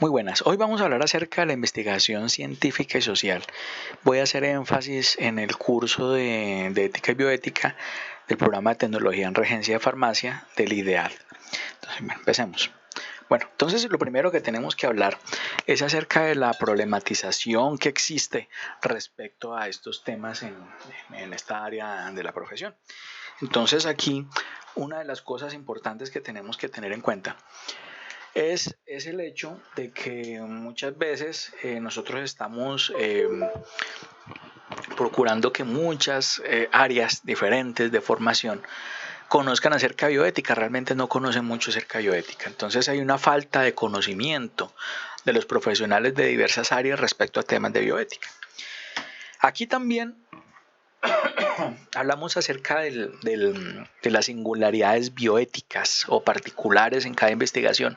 Muy buenas. Hoy vamos a hablar acerca de la investigación científica y social. Voy a hacer énfasis en el curso de ética y bioética del programa de tecnología en regencia de farmacia del IDEAD. Entonces, bueno, empecemos. Bueno, entonces lo primero que tenemos que hablar es acerca de la problematización que existe respecto a estos temas en esta área de la profesión. Entonces aquí una de las cosas importantes que tenemos que tener en cuenta es el hecho de que muchas veces nosotros estamos procurando que muchas áreas diferentes de formación conozcan acerca de bioética, realmente no conocen mucho acerca de bioética. Entonces hay una falta de conocimiento de los profesionales de diversas áreas respecto a temas de bioética. Aquí también hablamos acerca de las singularidades bioéticas o particulares en cada investigación,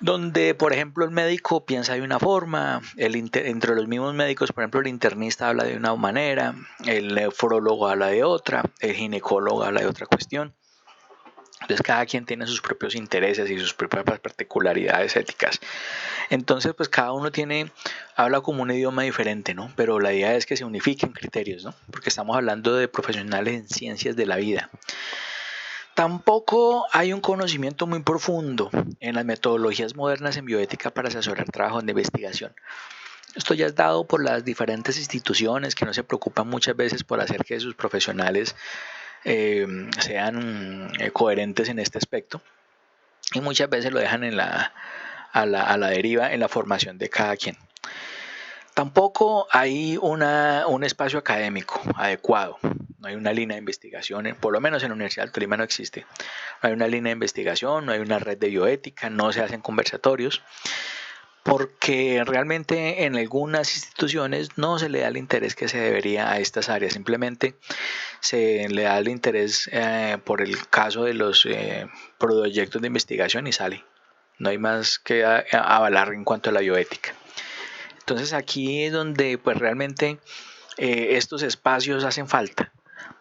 donde por ejemplo el médico piensa de una forma, entre los mismos médicos, por ejemplo el internista habla de una manera, el nefrólogo habla de otra, el ginecólogo habla de otra cuestión. Entonces cada quien tiene sus propios intereses y sus propias particularidades éticas. Entonces pues cada uno habla como un idioma diferente, ¿no? Pero la idea es que se unifiquen criterios, ¿no? Porque estamos hablando de profesionales en ciencias de la vida. Tampoco hay un conocimiento muy profundo en las metodologías modernas en bioética para asesorar trabajos de investigación. Esto ya es dado por las diferentes instituciones que no se preocupan muchas veces por hacer que sus profesionales sean coherentes en este aspecto y muchas veces lo dejan a la deriva en la formación de cada quien. Tampoco hay un espacio académico adecuado, no hay una línea de investigación, por lo menos en la Universidad del Tolima no existe, no hay una línea de investigación, no hay una red de bioética, no se hacen conversatorios, porque realmente en algunas instituciones no se le da el interés que se debería a estas áreas, simplemente se le da el interés por el caso de los proyectos de investigación y sale. No hay más que avalar en cuanto a la bioética. Entonces aquí es donde pues realmente estos espacios hacen falta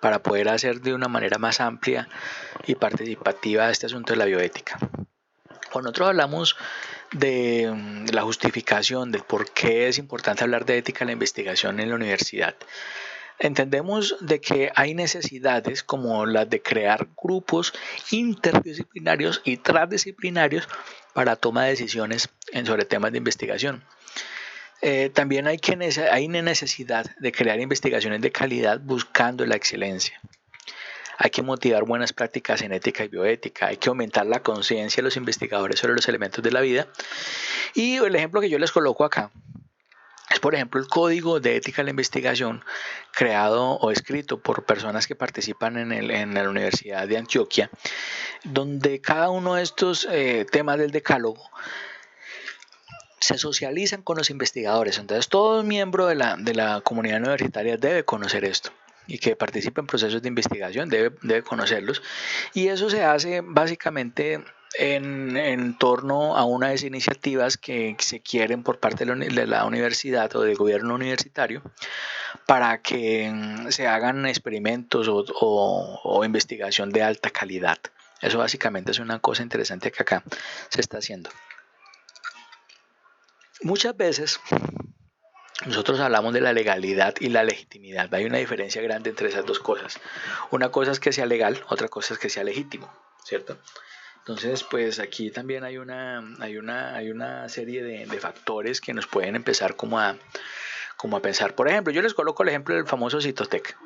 para poder hacer de una manera más amplia y participativa este asunto de la bioética. Cuando nosotros hablamos de la justificación del por qué es importante hablar de ética en la investigación en la universidad, entendemos de que hay necesidades como las de crear grupos interdisciplinarios y transdisciplinarios para toma de decisiones sobre temas de investigación. También hay una necesidad de crear investigaciones de calidad buscando la excelencia. Hay que motivar buenas prácticas en ética y bioética, hay que aumentar la conciencia de los investigadores sobre los elementos de la vida. Y el ejemplo que yo les coloco acá es, por ejemplo, el código de ética de la investigación creado o escrito por personas que participan en la Universidad de Antioquia, donde cada uno de estos temas del decálogo se socializan con los investigadores. Entonces todo miembro de la comunidad universitaria debe conocer esto y que participe en procesos de investigación debe conocerlos, y eso se hace básicamente en torno a unas iniciativas que se quieren por parte de la universidad o del gobierno universitario para que se hagan experimentos o investigación de alta calidad. Eso básicamente es una cosa interesante que acá se está haciendo. Muchas veces nosotros hablamos de la legalidad y la legitimidad. Hay una diferencia grande entre esas dos cosas. Una cosa es que sea legal, otra cosa es que sea legítimo, ¿cierto? Entonces, pues aquí también hay una serie de factores que nos pueden empezar como a pensar. Por ejemplo, yo les coloco el ejemplo del famoso Cytotec.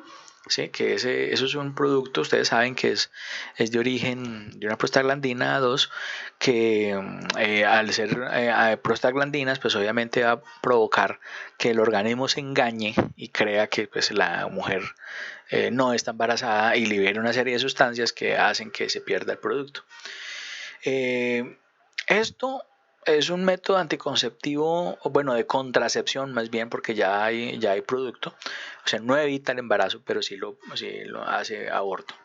¿Sí? Que eso es un producto, ustedes saben que es de origen de una prostaglandina 2 que al ser prostaglandinas pues obviamente va a provocar que el organismo se engañe y crea que pues la mujer no está embarazada y libera una serie de sustancias que hacen que se pierda el producto. Esto es un método anticonceptivo, o bueno, de contracepción más bien, porque ya hay producto. O sea, no evita el embarazo, pero sí lo hace aborto.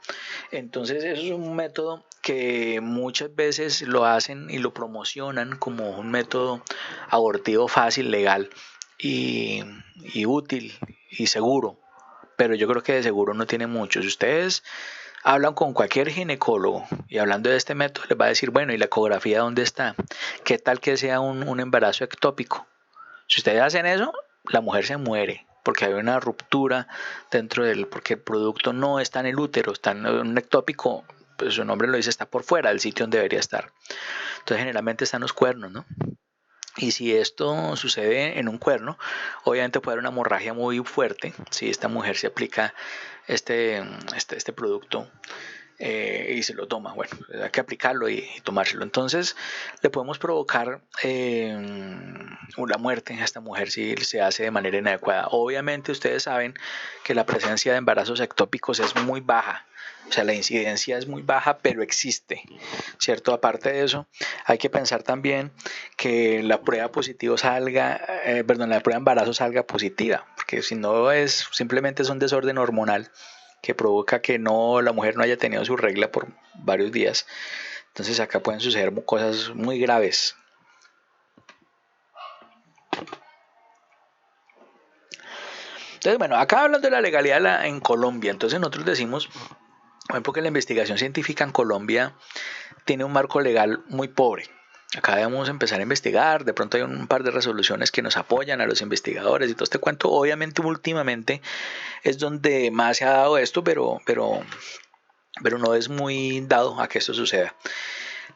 Entonces, eso es un método que muchas veces lo hacen y lo promocionan como un método abortivo fácil, legal y útil y seguro. Pero yo creo que de seguro no tiene mucho. Si ustedes hablan con cualquier ginecólogo y hablando de este método les va a decir, bueno, ¿y la ecografía dónde está? ¿Qué tal que sea un embarazo ectópico? Si ustedes hacen eso, la mujer se muere porque hay una ruptura dentro del, porque el producto no está en el útero, está en un ectópico, pues su nombre lo dice, está por fuera del sitio donde debería estar. Entonces generalmente están los cuernos, ¿no? Y si esto sucede en un cuerno, obviamente puede haber una hemorragia muy fuerte si esta mujer se aplica este producto y se lo toma. Bueno, hay que aplicarlo y tomárselo. Entonces le podemos provocar una muerte a esta mujer si se hace de manera inadecuada. Obviamente ustedes saben que la presencia de embarazos ectópicos es muy baja. O sea, la incidencia es muy baja, pero existe, ¿cierto? Aparte de eso, hay que pensar también que la prueba positivo salga, la prueba de embarazo salga positiva, porque si no es simplemente es un desorden hormonal que provoca que no la mujer no haya tenido su regla por varios días. Entonces acá pueden suceder cosas muy graves. Entonces, bueno, acá hablando de la legalidad en Colombia, entonces nosotros decimos, por ejemplo, que la investigación científica en Colombia tiene un marco legal muy pobre. Acá debemos empezar a investigar, de pronto hay un par de resoluciones que nos apoyan a los investigadores y todo este cuento. Obviamente últimamente es donde más se ha dado esto, pero no es muy dado a que esto suceda.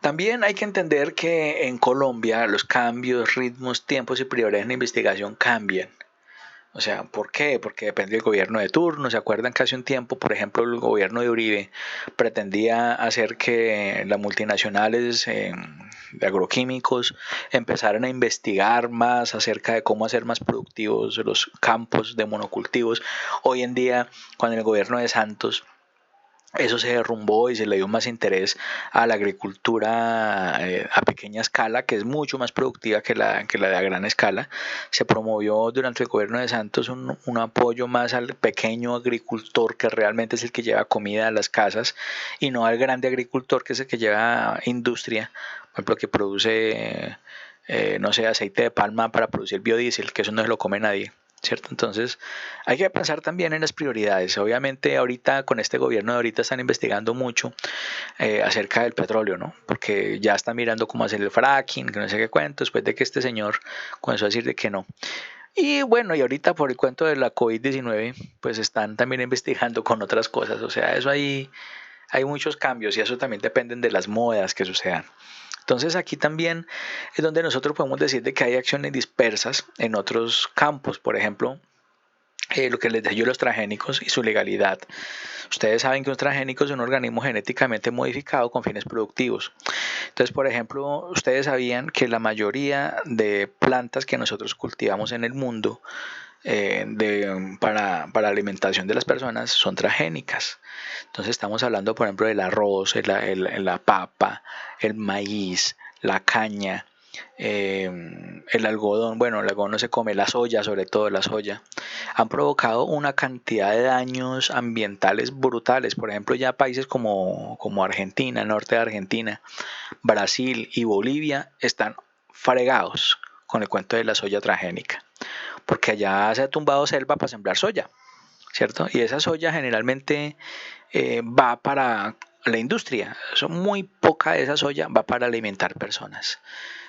También hay que entender que en Colombia los cambios, ritmos, tiempos y prioridades en la investigación cambian. O sea, ¿por qué? Porque depende del gobierno de turno. ¿Se acuerdan que hace un tiempo, por ejemplo, el gobierno de Uribe pretendía hacer que las multinacionales de agroquímicos empezaran a investigar más acerca de cómo hacer más productivos los campos de monocultivos? Hoy en día, con el gobierno de Santos, eso se derrumbó y se le dio más interés a la agricultura a pequeña escala, que es mucho más productiva que la de a gran escala. Se promovió durante el gobierno de Santos un apoyo más al pequeño agricultor, que realmente es el que lleva comida a las casas, y no al grande agricultor, que es el que lleva industria, por ejemplo, que produce, no sé, aceite de palma para producir biodiesel, que eso no se lo come nadie. ¿Cierto? Entonces hay que pensar también en las prioridades. Obviamente ahorita con este gobierno de ahorita están investigando mucho acerca del petróleo, ¿no? Porque ya están mirando cómo hacer el fracking, que no sé qué cuento, después de que este señor comenzó a decir de que no. Y bueno, y ahorita por el cuento de la COVID-19, pues están también investigando con otras cosas. O sea, eso hay muchos cambios y eso también dependen de las modas que sucedan. Entonces aquí también es donde nosotros podemos decir de que hay acciones dispersas en otros campos, por ejemplo, lo que les decía yo, los transgénicos y su legalidad. Ustedes saben que un transgénico es un organismo genéticamente modificado con fines productivos. Entonces, por ejemplo, ustedes sabían que la mayoría de plantas que nosotros cultivamos en el mundo para alimentación de las personas son transgénicas. Entonces estamos hablando, por ejemplo, del arroz, la papa, el maíz, la caña, el algodón. Bueno, el algodón no se come, la soya, sobre todo la soya, han provocado una cantidad de daños ambientales brutales. Por ejemplo, ya países como Argentina, el norte de Argentina, Brasil y Bolivia están fregados con el cuento de la soya transgénica, porque allá se ha tumbado selva para sembrar soya, ¿cierto? Y esa soya generalmente va para la industria. Muy poca de esa soya va para alimentar personas.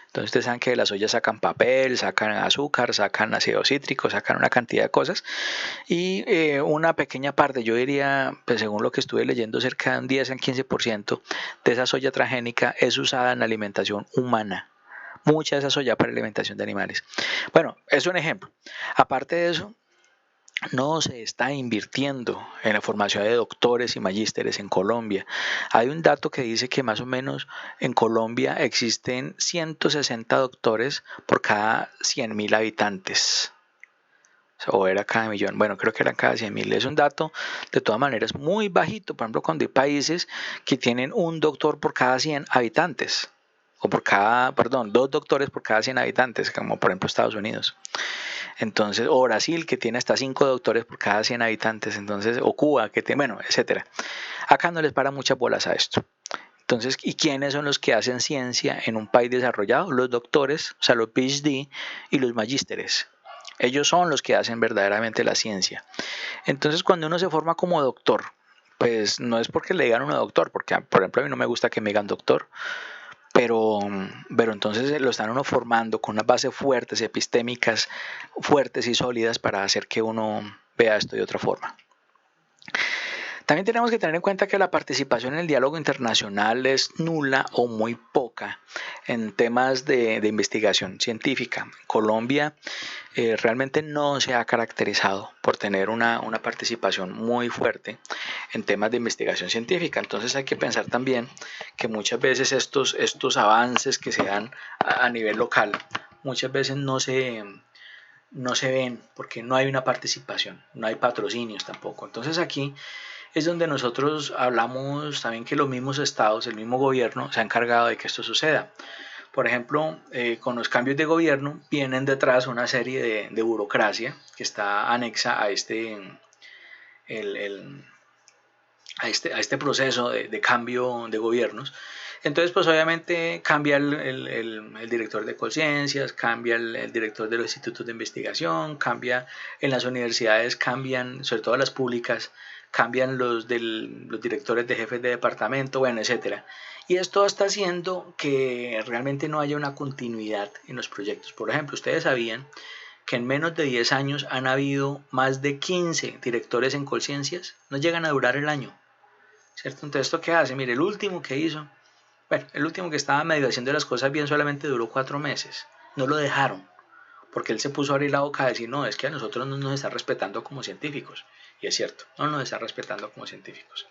Entonces ustedes saben que de la soya sacan papel, sacan azúcar, sacan ácido cítrico, sacan una cantidad de cosas. Y una pequeña parte, yo diría, pues según lo que estuve leyendo, cerca de un 10 al 15% de esa soya transgénica es usada en alimentación humana. Mucha de esa soya para alimentación de animales. Bueno, es un ejemplo. Aparte de eso, no se está invirtiendo en la formación de doctores y magísteres en Colombia. Hay un dato que dice que más o menos en Colombia existen 160 doctores por cada 100.000 habitantes. O era cada millón, bueno, creo que eran cada 100.000. Es un dato de todas maneras muy bajito. Por ejemplo, cuando hay países que tienen un doctor por cada 100 habitantes, o dos doctores por cada 100 habitantes, como por ejemplo Estados Unidos. Entonces, o Brasil, que tiene hasta 5 doctores por cada 100 habitantes, entonces, o Cuba, que tiene, bueno, etcétera. Acá no les para muchas bolas a esto. Entonces, ¿y quiénes son los que hacen ciencia en un país desarrollado? Los doctores, o sea, los PhD y los magísteres. Ellos son los que hacen verdaderamente la ciencia. Entonces, cuando uno se forma como doctor, pues no es porque le digan a uno doctor, porque por ejemplo a mí no me gusta que me digan doctor, pero entonces lo están uno formando con unas bases fuertes, epistémicas, fuertes y sólidas para hacer que uno vea esto de otra forma. También tenemos que tener en cuenta que la participación en el diálogo internacional es nula o muy poca en temas de investigación científica. Colombia realmente no se ha caracterizado por tener una participación muy fuerte en temas de investigación científica. Entonces hay que pensar también que muchas veces estos avances que se dan a nivel local, muchas veces no se ven porque no hay una participación, no hay patrocinios tampoco. Entonces aquí es donde nosotros hablamos también que los mismos estados, el mismo gobierno se ha encargado de que esto suceda. Por ejemplo, con los cambios de gobierno vienen detrás una serie de burocracia que está anexa a este proceso de cambio de gobiernos. Entonces, pues obviamente cambia el director de Colciencias, cambia el director de los institutos de investigación, cambia en las universidades, cambian, sobre todo las públicas, cambian los directores de jefes de departamento, bueno, etcétera. Y esto está haciendo que realmente no haya una continuidad en los proyectos. Por ejemplo, ustedes sabían que en menos de 10 años han habido más de 15 directores en Colciencias, no llegan a durar el año, ¿cierto? Entonces, ¿esto qué hace? Mire, el último que hizo, bueno, el último que estaba medio haciendo las cosas bien solamente duró 4 meses, no lo dejaron, porque él se puso a abrir la boca a decir, no, es que a nosotros no nos está respetando como científicos, y es cierto, no nos está respetando como científicos.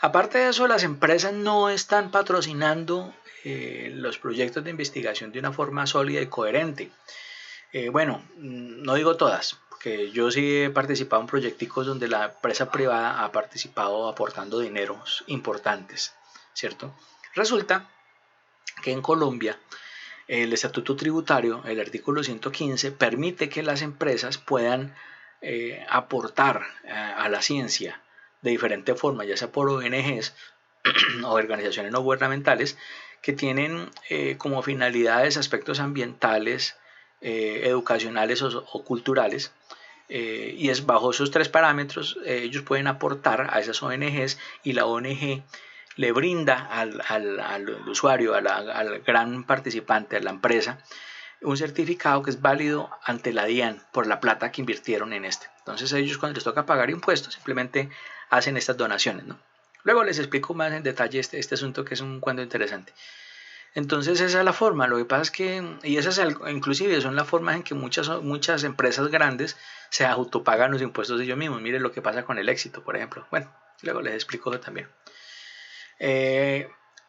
Aparte de eso, las empresas no están patrocinando los proyectos de investigación de una forma sólida y coherente. Bueno, no digo todas, porque yo sí he participado en proyecticos donde la empresa privada ha participado aportando dineros importantes, ¿cierto? Resulta que en Colombia el estatuto tributario, el artículo 115, permite que las empresas puedan aportar a la ciencia de diferente forma, ya sea por ONGs o organizaciones no gubernamentales que tienen como finalidades aspectos ambientales, educacionales o culturales, y es bajo esos tres parámetros ellos pueden aportar a esas ONGs y la ONG le brinda al usuario, al gran participante, a la empresa, un certificado que es válido ante la DIAN por la plata que invirtieron en este. Entonces ellos cuando les toca pagar impuestos simplemente hacen estas donaciones, ¿no? Luego les explico más en detalle este asunto que es un cuento interesante. Entonces esa es la forma, lo que pasa es que, y esas inclusive son las formas en que muchas empresas grandes se autopagan los impuestos de ellos mismos. Miren lo que pasa con el éxito, por ejemplo. Bueno, luego les explico también.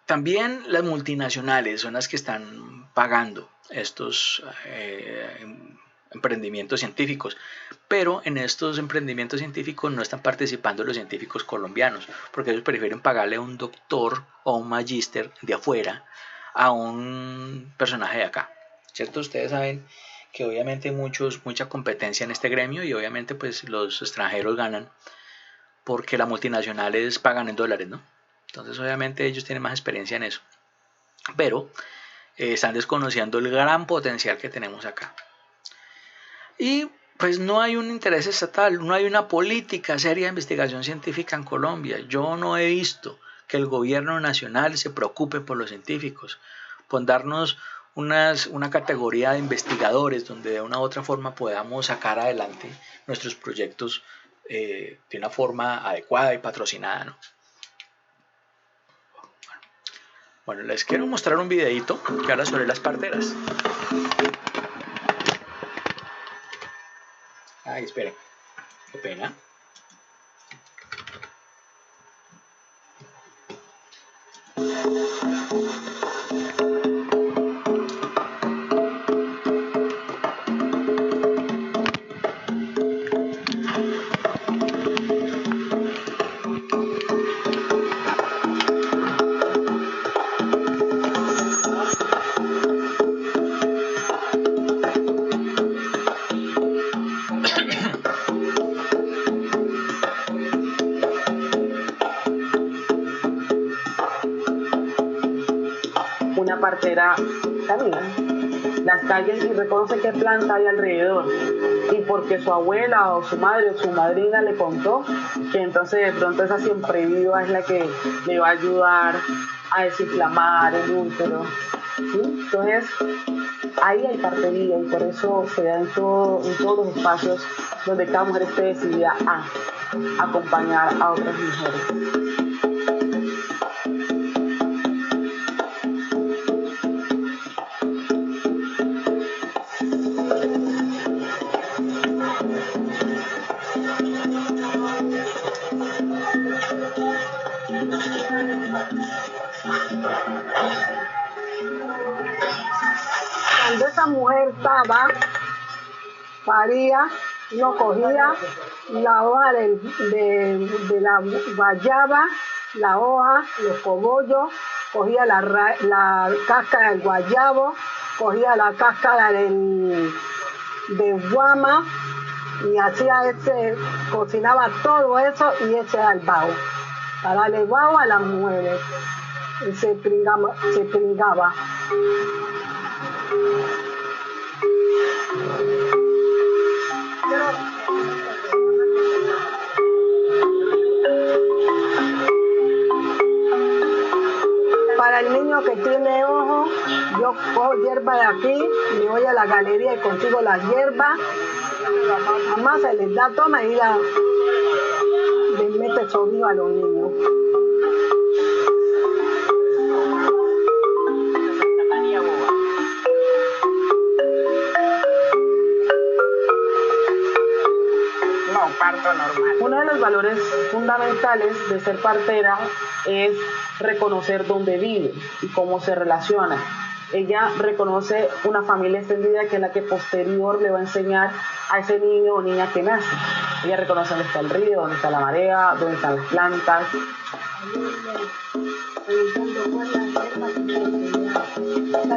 También las multinacionales son las que están pagando estos emprendimientos científicos, pero en estos emprendimientos científicos no están participando los científicos colombianos, porque ellos prefieren pagarle a un doctor o un magíster de afuera a un personaje de acá, ¿cierto? Ustedes saben que obviamente hay mucha competencia en este gremio y obviamente pues los extranjeros ganan porque las multinacionales pagan en dólares, ¿no? Entonces obviamente ellos tienen más experiencia en eso, pero están desconociendo el gran potencial que tenemos acá. Y pues no hay un interés estatal, no hay una política seria de investigación científica en Colombia. Yo no he visto que el gobierno nacional se preocupe por los científicos, por darnos una categoría de investigadores donde de una u otra forma podamos sacar adelante nuestros proyectos de una forma adecuada y patrocinada, ¿no? Bueno, les quiero mostrar un videito que habla sobre las parteras. Ay, esperen, qué pena. Una partera camina las calles y reconoce qué planta hay alrededor. Y porque su abuela o su madre o su madrina le contó, que entonces de pronto esa siempre viva es la que le va a ayudar a desinflamar el útero. ¿Sí? Entonces, ahí hay partería y por eso se da en todos los espacios donde cada mujer esté decidida a acompañar a otras mujeres. Cuando esa mujer estaba, paría, no cogía la hoja de la guayaba, la hoja, los cogollos, cogía la cáscara del guayabo, cogía la cáscara del guama y cocinaba todo eso y ese al vaho, para darle vaho a las mujeres. Y se pringaba. Para el niño que tiene ojo, yo cojo hierba de aquí, me voy a la galería y consigo las hierbas. Mamá se les da, toma y les mete sonido a los niños. Parto normal. Uno de los valores fundamentales de ser partera es reconocer dónde vive y cómo se relaciona. Ella reconoce una familia extendida que es la que posterior le va a enseñar a ese niño o niña que nace. Ella reconoce dónde está el río, dónde está la marea, dónde están las plantas.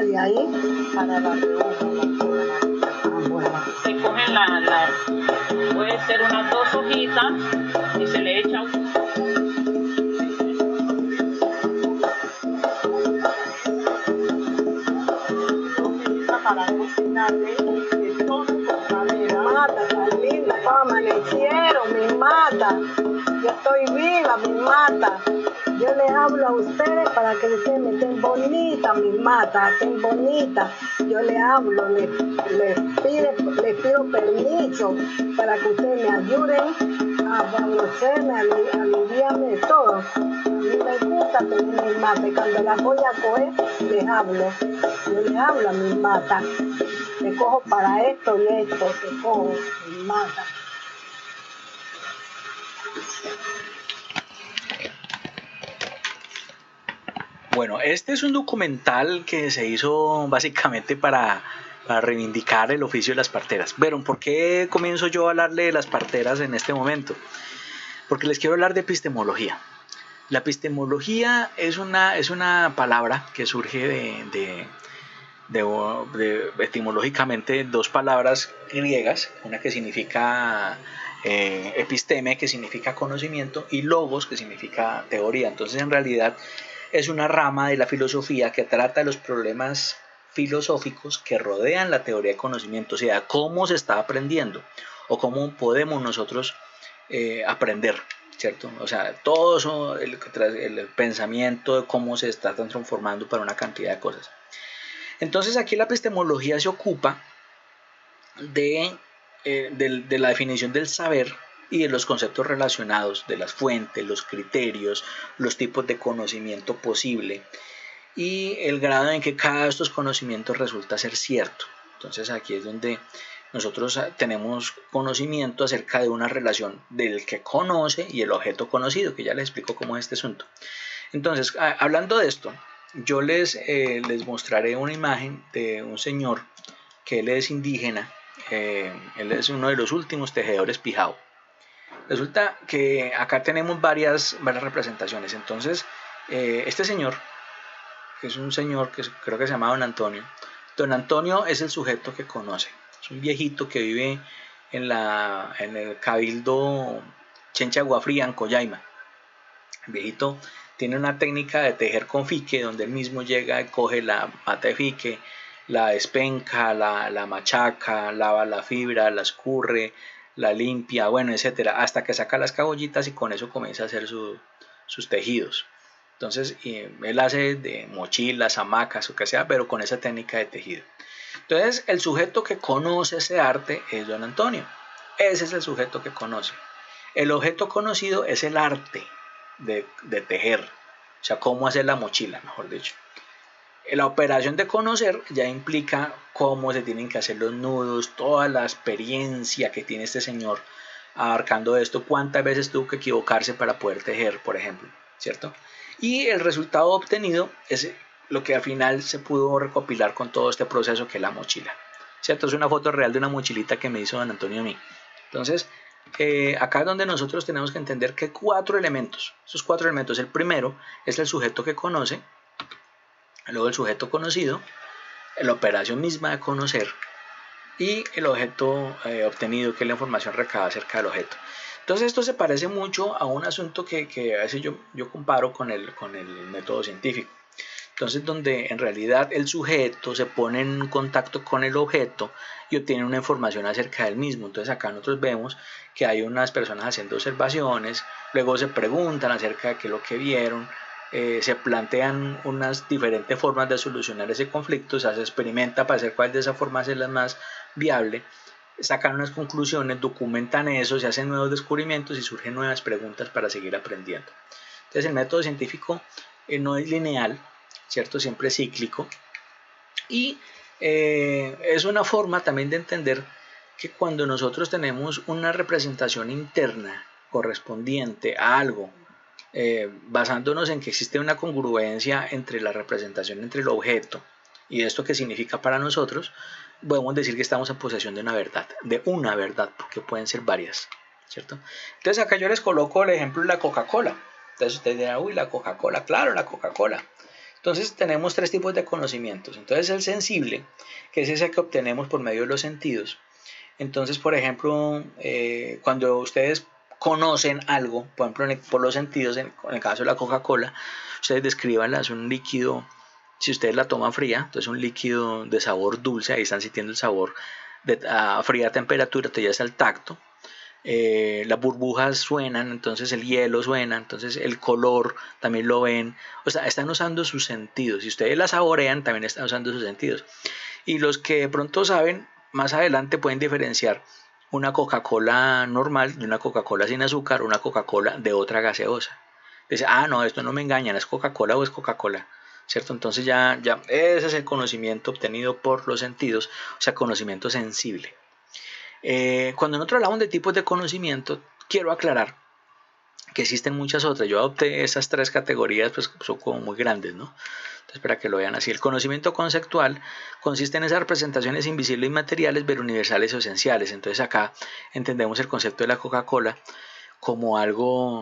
De ahí para la se cogen puede ser unas 2 hojitas y se le echa para cocinarle de todo con madera. Mata, tan linda, como amanecieron, mis matas. Yo estoy viva, mis matas. Yo les hablo a ustedes para que ustedes me estén bonitas, mis matas, estén bonitas. Yo les hablo, les pido permiso para que ustedes me ayuden a favorecerme, a aliviarme de todo. A mí me gusta tener mis matas y cuando las voy a coger, les hablo. Yo les hablo a mis matas. Te cojo para esto y esto, te cojo, mis matas. Bueno, este es un documental que se hizo básicamente para reivindicar el oficio de las parteras. Bueno, ¿por qué comienzo yo a hablarle de las parteras en este momento? Porque les quiero hablar de epistemología. La epistemología es una palabra que surge etimológicamente 2 palabras griegas, una que significa episteme, que significa conocimiento, y logos, que significa teoría. Entonces, en realidad, es una rama de la filosofía que trata de los problemas filosóficos que rodean la teoría de conocimiento, o sea, cómo se está aprendiendo o cómo podemos nosotros aprender, ¿cierto? O sea, todo eso, el pensamiento de cómo se está transformando para una cantidad de cosas. Entonces, aquí la epistemología se ocupa de la definición del saber y de los conceptos relacionados, de las fuentes, los criterios, los tipos de conocimiento posible y el grado en que cada de estos conocimientos resulta ser cierto. Entonces aquí es donde nosotros tenemos conocimiento acerca de una relación del que conoce y el objeto conocido, que ya les explico cómo es este asunto. Entonces, hablando de esto, yo les mostraré una imagen de un señor que él es indígena, él es uno de los últimos tejedores Pijao. Resulta que acá tenemos varias representaciones. Entonces, este señor, que es un señor que creo que se llama Don Antonio. Don Antonio es el sujeto que conoce. Es un viejito que vive en el cabildo Chencha Agua Fría, en Collaima. El viejito tiene una técnica de tejer con fique, donde él mismo llega y coge la mata de fique, la despenca, la machaca, lava la fibra, la escurre, la limpia, bueno, etcétera, hasta que saca las cabollitas y con eso comienza a hacer sus tejidos. Entonces, él hace de mochilas, hamacas o que sea, pero con esa técnica de tejido. Entonces, el sujeto que conoce ese arte es don Antonio. Ese es el sujeto que conoce. El objeto conocido es el arte de tejer, o sea, cómo hacer la mochila, mejor dicho. La operación de conocer ya implica cómo se tienen que hacer los nudos, toda la experiencia que tiene este señor abarcando esto, cuántas veces tuvo que equivocarse para poder tejer, por ejemplo, ¿cierto? Y el resultado obtenido es lo que al final se pudo recopilar con todo este proceso que es la mochila, ¿cierto? Es una foto real de una mochilita que me hizo don Antonio a mí. Entonces, acá es donde nosotros tenemos que entender que hay 4 elementos. Esos 4 elementos, el primero es el sujeto que conoce, luego el sujeto conocido, la operación misma de conocer y el objeto obtenido, que es la información recabada acerca del objeto. Entonces esto se parece mucho a un asunto que a veces yo comparo con el método científico. Entonces donde en realidad el sujeto se pone en contacto con el objeto y obtiene una información acerca del mismo. Entonces acá nosotros vemos que hay unas personas haciendo observaciones, luego se preguntan acerca de qué es lo que vieron, se plantean unas diferentes formas de solucionar ese conflicto, o sea, se experimenta para ver cuál de esas formas es la más viable, sacan unas conclusiones, documentan eso, se hacen nuevos descubrimientos y surgen nuevas preguntas para seguir aprendiendo. Entonces el método científico no es lineal, ¿cierto? Siempre es cíclico y es una forma también de entender que cuando nosotros tenemos una representación interna correspondiente a algo, basándonos en que existe una congruencia entre la representación entre el objeto y esto que significa para nosotros, podemos decir que estamos en posesión de una verdad, porque pueden ser varias, ¿cierto? Entonces acá yo les coloco el ejemplo de la Coca-Cola. Entonces ustedes dirán, uy, la Coca-Cola, claro, la Coca-Cola. Entonces tenemos 3 tipos de conocimientos. Entonces el sensible, que es ese que obtenemos por medio de los sentidos. Entonces, por ejemplo, cuando ustedes conocen algo, por ejemplo, por los sentidos, en el caso de la Coca-Cola, ustedes descríbanla, es un líquido, si ustedes la toman fría, entonces un líquido de sabor dulce, ahí están sintiendo el sabor a fría temperatura, entonces ya está el tacto. Las burbujas suenan, entonces el hielo suena, entonces el color también lo ven, o sea, están usando sus sentidos, si ustedes la saborean también están usando sus sentidos. Y los que de pronto saben, más adelante pueden diferenciar una Coca-Cola normal de una Coca-Cola sin azúcar, una Coca-Cola de otra gaseosa. Dice, no, esto no me engañan, ¿es Coca-Cola o es Coca-Cola? ¿Cierto? Entonces ya ese es el conocimiento obtenido por los sentidos, o sea, conocimiento sensible. Cuando nosotros hablamos de tipos de conocimiento, quiero aclarar que existen muchas otras. Yo adopté esas 3 categorías, pues son como muy grandes, ¿no? Entonces, para que lo vean así, el conocimiento conceptual consiste en esas representaciones invisibles y materiales, pero universales o esenciales. Entonces, acá entendemos el concepto de la Coca-Cola como algo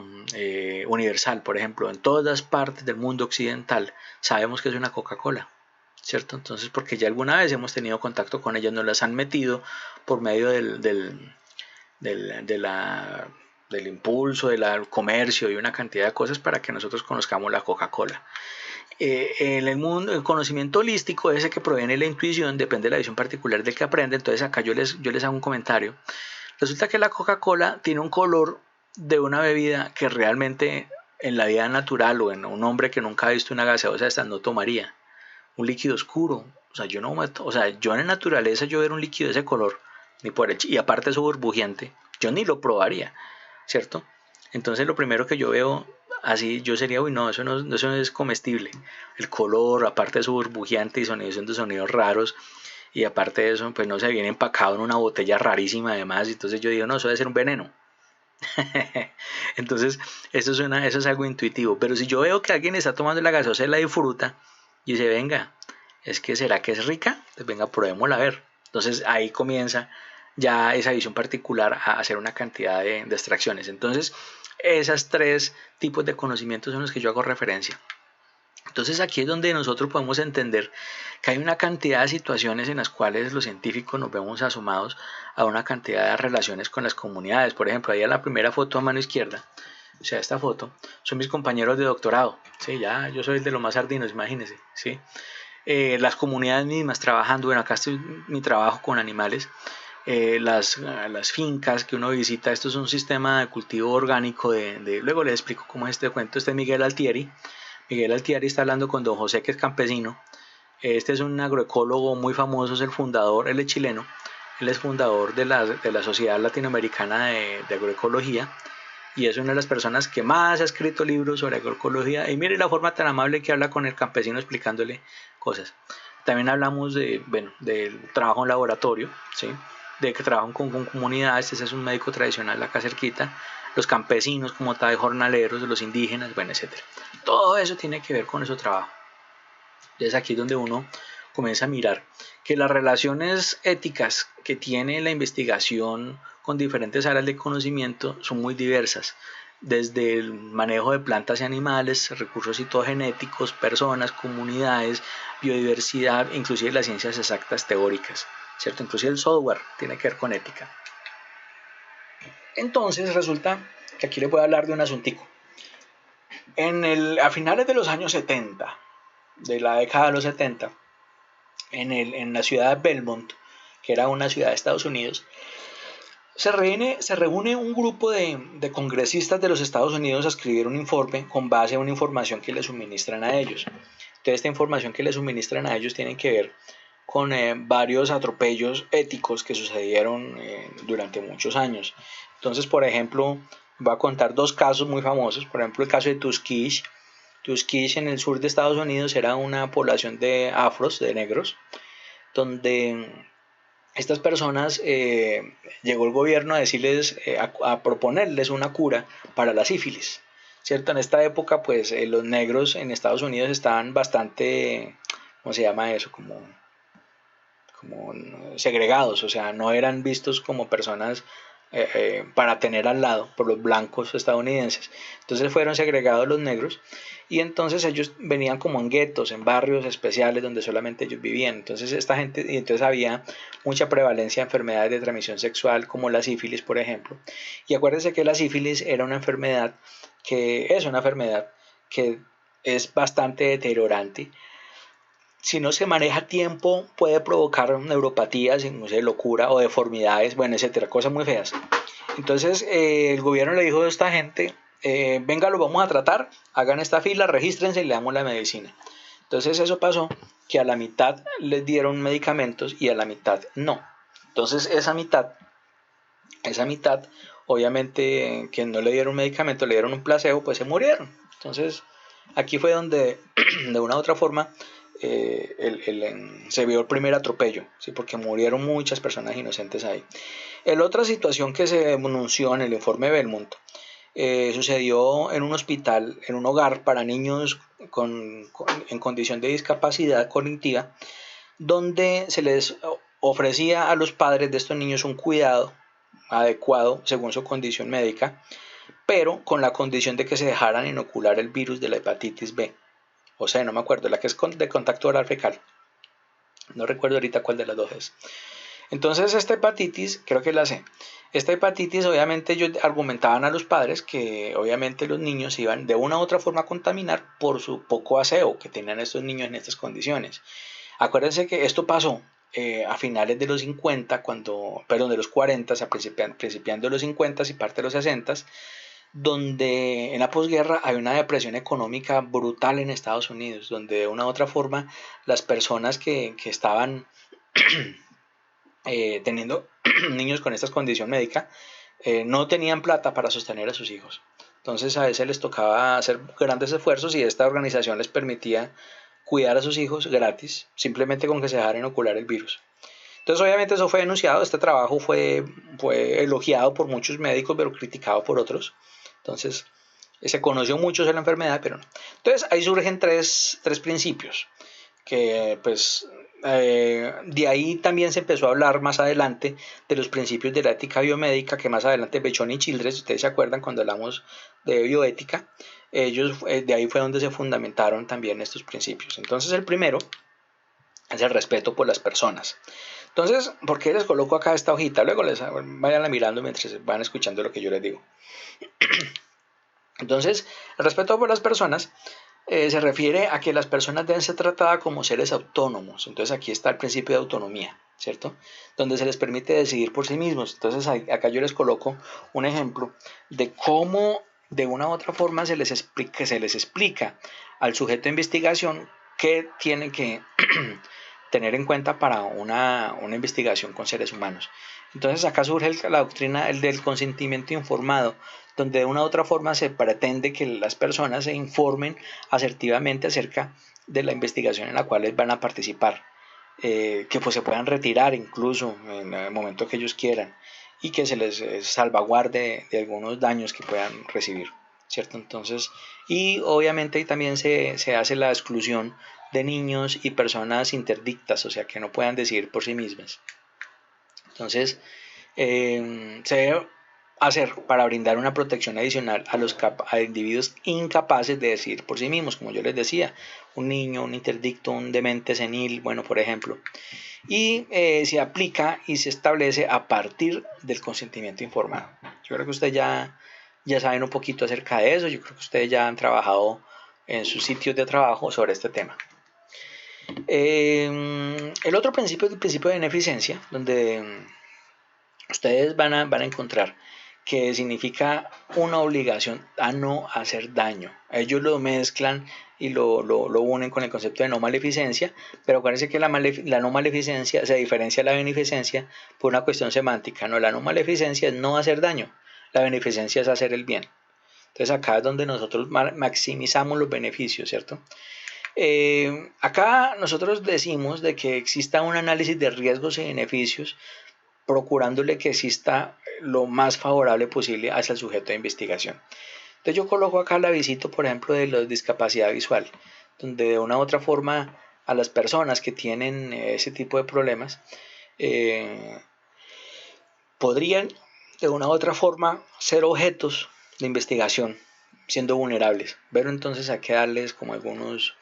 universal. Por ejemplo, en todas partes del mundo occidental sabemos que es una Coca-Cola, ¿cierto? Entonces, porque ya alguna vez hemos tenido contacto con ellas, nos las han metido por medio del impulso, del comercio y una cantidad de cosas para que nosotros conozcamos la Coca-Cola. En el mundo, el conocimiento holístico, ese que proviene de la intuición, depende de la visión particular del que aprende. Entonces acá yo les hago un comentario. Resulta que la Coca-Cola tiene un color de una bebida que realmente en la vida natural o en un hombre que nunca ha visto una gaseosa de estas no tomaría. Un líquido oscuro. O sea, yo en la naturaleza yo ver un líquido de ese color, ni por y aparte eso burbujeante, yo ni lo probaría, ¿cierto? Entonces lo primero que yo veo así, yo sería, uy, no, eso no es comestible. El color, aparte de su burbujeante y sonidos raros, y aparte de eso, pues no se viene empacado en una botella rarísima además, entonces yo digo, no, eso debe ser un veneno. Entonces, eso es algo intuitivo, pero si yo veo que alguien está tomando la gaseosa y la disfruta, y dice, venga, es que será que es rica, pues venga, probémosla a ver. Entonces ahí comienza ya esa visión particular a hacer una cantidad de extracciones. Entonces, esas 3 tipos de conocimientos son los que yo hago referencia. Entonces aquí es donde nosotros podemos entender que hay una cantidad de situaciones en las cuales los científicos nos vemos asomados a una cantidad de relaciones con las comunidades. Por ejemplo, ahí a la primera foto a mano izquierda, o sea, esta foto, son mis compañeros de doctorado. Sí, ya yo soy el de los más ardinos, imagínense, ¿sí? las comunidades mismas trabajando, bueno, acá estoy mi trabajo con animales, las fincas que uno visita, esto es un sistema de cultivo orgánico luego les explico cómo es este cuento. Este es Miguel Altieri. Miguel Altieri está hablando con don José, que es campesino. Este es un agroecólogo muy famoso, es el fundador, él es chileno, él es fundador de la Sociedad Latinoamericana de Agroecología y es una de las personas que más ha escrito libros sobre agroecología. Y mire la forma tan amable que habla con el campesino explicándole cosas. También hablamos del trabajo en laboratorio, ¿sí? De que trabajan con comunidades. Ese es un médico tradicional acá cerquita. Los campesinos como tal, jornaleros, los indígenas, bueno, etc. Todo eso tiene que ver con ese trabajo. Entonces aquí es donde uno comienza a mirar que las relaciones éticas que tiene la investigación con diferentes áreas de conocimiento son muy diversas, desde el manejo de plantas y animales, recursos citogenéticos, personas, comunidades, biodiversidad, inclusive las ciencias exactas teóricas, ¿cierto? Inclusive el software tiene que ver con ética. Entonces resulta que aquí les voy a hablar de un asuntico. A finales de los años 70, de la década de los 70, en la ciudad de Belmont, que era una ciudad de Estados Unidos, se reúne un grupo de congresistas de los Estados Unidos a escribir un informe con base a una información que les suministran a ellos. Entonces, esta información que les suministran a ellos tiene que ver con varios atropellos éticos que sucedieron durante muchos años. Entonces, por ejemplo, voy a contar dos casos muy famosos. Por ejemplo, el caso de Tuskegee. Tuskegee en el sur de Estados Unidos era una población de afros, de negros, donde estas personas llegó el gobierno a decirles, a proponerles una cura para la sífilis, ¿cierto? En esta época, pues los negros en Estados Unidos estaban bastante, ¿cómo se llama eso? Como segregados, o sea, no eran vistos como personas para tener al lado por los blancos estadounidenses. Entonces fueron segregados los negros y entonces ellos venían como en guetos, en barrios especiales donde solamente ellos vivían. Entonces esta gente, y entonces había mucha prevalencia de enfermedades de transmisión sexual como la sífilis, por ejemplo. Y acuérdense que la sífilis era una enfermedad que es bastante deteriorante. Si no se maneja a tiempo, puede provocar neuropatías, no sé, locura o deformidades, bueno, etcétera, cosas muy feas. Entonces, el gobierno le dijo a esta gente, venga, lo vamos a tratar, hagan esta fila, regístrense y le damos la medicina. Entonces, eso pasó, que a la mitad les dieron medicamentos y a la mitad no. Entonces, esa mitad, obviamente, que no le dieron medicamento, le dieron un placebo, pues se murieron. Entonces, aquí fue donde, de una u otra forma, se vio el primer atropello, ¿sí? Porque murieron muchas personas inocentes ahí. La otra situación que se denunció en el informe Belmont sucedió en un hospital, en un hogar para niños en condición de discapacidad cognitiva, donde se les ofrecía a los padres de estos niños un cuidado adecuado según su condición médica, pero con la condición de que se dejaran inocular el virus de la hepatitis B. O sea, no me acuerdo, la que es de contacto oral fecal. No recuerdo ahorita cuál de las dos es. Entonces esta hepatitis, creo que la sé. Esta hepatitis obviamente ellos argumentaban a los padres que obviamente los niños se iban de una u otra forma a contaminar por su poco aseo que tenían estos niños en estas condiciones. Acuérdense que esto pasó a finales de los 50, de los 40, principiando de los 50 y parte de los 60, donde en la posguerra hay una depresión económica brutal en Estados Unidos, donde de una u otra forma las personas que estaban teniendo niños con esta condición médica no tenían plata para sostener a sus hijos. Entonces a veces les tocaba hacer grandes esfuerzos y esta organización les permitía cuidar a sus hijos gratis, simplemente con que se dejaran inocular el virus. Entonces obviamente eso fue denunciado, este trabajo fue elogiado por muchos médicos, pero criticado por otros. Entonces se conoció mucho de la enfermedad, pero no. Entonces ahí surgen tres principios que pues de ahí también se empezó a hablar más adelante de los principios de la ética biomédica, que más adelante Bechon y Childress, si ustedes se acuerdan cuando hablamos de bioética, ellos de ahí fue donde se fundamentaron también estos principios. Entonces el primero es el respeto por las personas. Entonces, ¿por qué les coloco acá esta hojita? Luego vayan mirando mientras van escuchando lo que yo les digo. Entonces, el respeto por las personas se refiere a que las personas deben ser tratadas como seres autónomos. Entonces aquí está el principio de autonomía, ¿cierto? Donde se les permite decidir por sí mismos. Entonces acá yo les coloco un ejemplo de cómo de una u otra forma se les explica al sujeto de investigación qué tiene que tener en cuenta para una investigación con seres humanos. Entonces acá surge la doctrina del consentimiento informado, donde de una u otra forma se pretende que las personas se informen asertivamente acerca de la investigación en la cual van a participar, que pues se puedan retirar incluso en el momento que ellos quieran y que se les salvaguarde de algunos daños que puedan recibir, ¿cierto? Entonces, y obviamente también se hace la exclusión de niños y personas interdictas, o sea, que no puedan decidir por sí mismas. Entonces, se debe hacer para brindar una protección adicional a individuos incapaces de decidir por sí mismos, como yo les decía, un niño, un interdicto, un demente senil, bueno, por ejemplo. Y se aplica y se establece a partir del consentimiento informado. Yo creo que ustedes ya saben un poquito acerca de eso, yo creo que ustedes ya han trabajado en sus sitios de trabajo sobre este tema. El otro principio es el principio de beneficencia, donde ustedes van a encontrar que significa una obligación a no hacer daño. Ellos lo mezclan y lo unen con el concepto de no maleficencia, pero acuérdense que la no maleficencia se diferencia de la beneficencia por una cuestión semántica. No, la no maleficencia es no hacer daño, la beneficencia es hacer el bien. Entonces acá es donde nosotros maximizamos los beneficios, ¿cierto? Acá nosotros decimos de que exista un análisis de riesgos y beneficios, procurándole que exista lo más favorable posible hacia el sujeto de investigación. Entonces yo coloco acá el avisito, por ejemplo, de la discapacidad visual, donde de una u otra forma a las personas que tienen ese tipo de problemas podrían de una u otra forma ser objetos de investigación, siendo vulnerables. Pero entonces hay que darles como algunos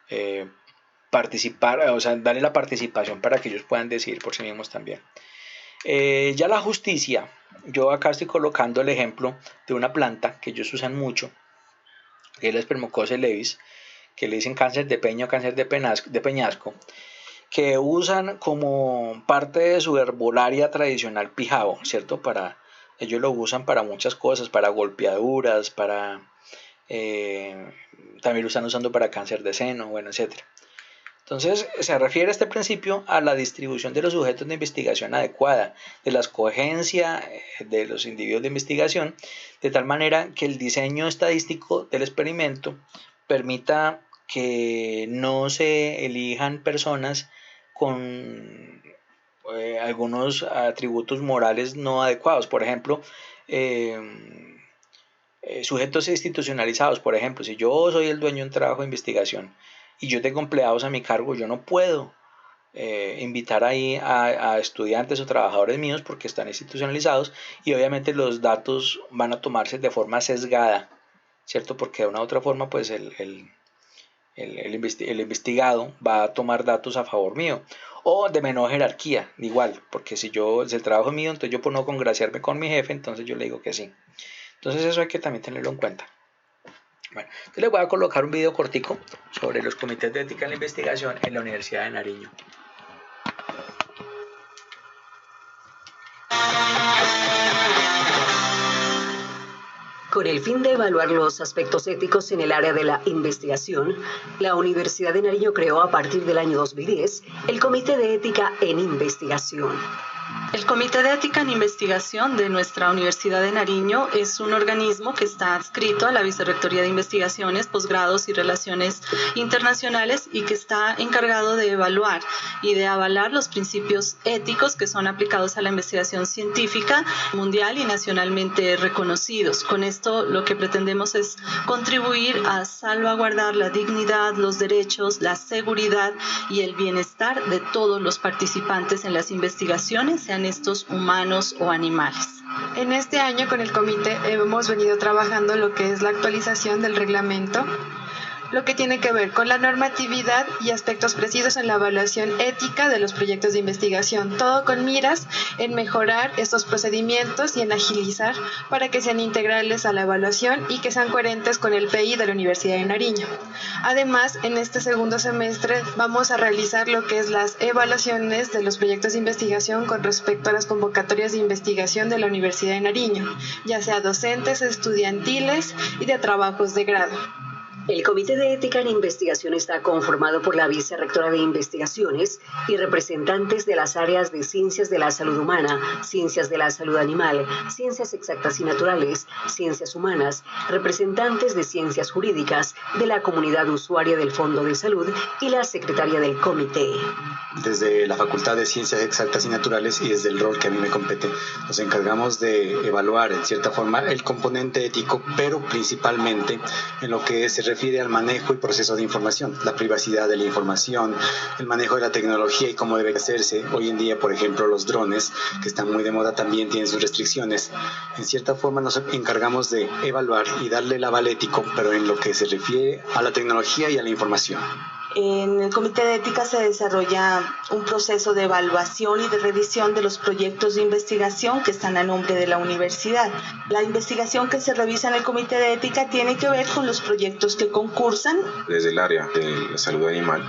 darle la participación para que ellos puedan decidir por sí mismos también. Ya la justicia, yo acá estoy colocando el ejemplo de una planta que ellos usan mucho, que es la Spermococce levis, que le dicen cáncer de peña o cáncer de peñasco, que usan como parte de su herbolaria tradicional pijao, ¿cierto? Ellos lo usan para muchas cosas, para golpeaduras, también lo están usando para cáncer de seno, bueno, etcétera. Entonces, se refiere este principio a la distribución de los sujetos de investigación adecuada, de la escogencia de los individuos de investigación, de tal manera que el diseño estadístico del experimento permita que no se elijan personas con algunos atributos morales no adecuados. Por ejemplo, sujetos institucionalizados. Por ejemplo, si yo soy el dueño de un trabajo de investigación y yo tengo empleados a mi cargo, yo no puedo invitar ahí a estudiantes o trabajadores míos porque están institucionalizados y obviamente los datos van a tomarse de forma sesgada, ¿cierto? Porque de una u otra forma pues el investigado va a tomar datos a favor mío o de menor jerarquía, igual, porque si el trabajo es mío, entonces yo por no congraciarme con mi jefe, entonces yo le digo que sí. Entonces eso hay que también tenerlo en cuenta. Bueno, yo les voy a colocar un video cortico sobre los comités de ética en la investigación en la Universidad de Nariño. Con el fin de evaluar los aspectos éticos en el área de la investigación, la Universidad de Nariño creó a partir del año 2010 el Comité de Ética en Investigación. El Comité de Ética en Investigación de nuestra Universidad de Nariño es un organismo que está adscrito a la Vicerrectoría de Investigaciones, Posgrados y Relaciones Internacionales y que está encargado de evaluar y de avalar los principios éticos que son aplicados a la investigación científica mundial y nacionalmente reconocidos. Con esto lo que pretendemos es contribuir a salvaguardar la dignidad, los derechos, la seguridad y el bienestar de todos los participantes en las investigaciones, sean estos humanos o animales. En este año con el comité hemos venido trabajando lo que es la actualización del reglamento lo que tiene que ver con la normatividad y aspectos precisos en la evaluación ética de los proyectos de investigación, todo con miras en mejorar estos procedimientos y en agilizar para que sean integrales a la evaluación y que sean coherentes con el PI de la Universidad de Nariño. Además, en este segundo semestre vamos a realizar lo que es las evaluaciones de los proyectos de investigación con respecto a las convocatorias de investigación de la Universidad de Nariño, ya sea docentes, estudiantiles y de trabajos de grado. El Comité de Ética en Investigación está conformado por la vicerrectora de Investigaciones y representantes de las áreas de Ciencias de la Salud Humana, Ciencias de la Salud Animal, Ciencias Exactas y Naturales, Ciencias Humanas, representantes de Ciencias Jurídicas, de la comunidad usuaria del Fondo de Salud y la secretaria del Comité. Desde la Facultad de Ciencias Exactas y Naturales y desde el rol que a mí me compete, nos encargamos de evaluar en cierta forma el componente ético, pero principalmente en lo que se refiere al manejo y proceso de información, la privacidad de la información, el manejo de la tecnología y cómo debe hacerse. Hoy en día, por ejemplo, los drones, que están muy de moda, también tienen sus restricciones. En cierta forma nos encargamos de evaluar y darle el aval ético, pero en lo que se refiere a la tecnología y a la información. En el Comité de Ética se desarrolla un proceso de evaluación y de revisión de los proyectos de investigación que están a nombre de la universidad. La investigación que se revisa en el Comité de Ética tiene que ver con los proyectos que concursan. Desde el área de la salud animal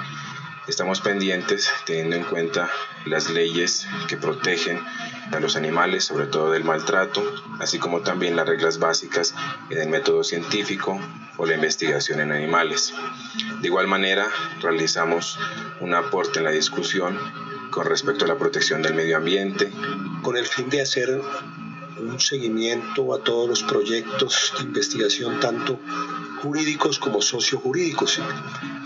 estamos pendientes, teniendo en cuenta las leyes que protegen a los animales, sobre todo del maltrato, así como también las reglas básicas del método científico o la investigación en animales. De igual manera, realizamos un aporte en la discusión con respecto a la protección del medio ambiente, con el fin de hacer un seguimiento a todos los proyectos de investigación, tanto jurídicos como sociojurídicos,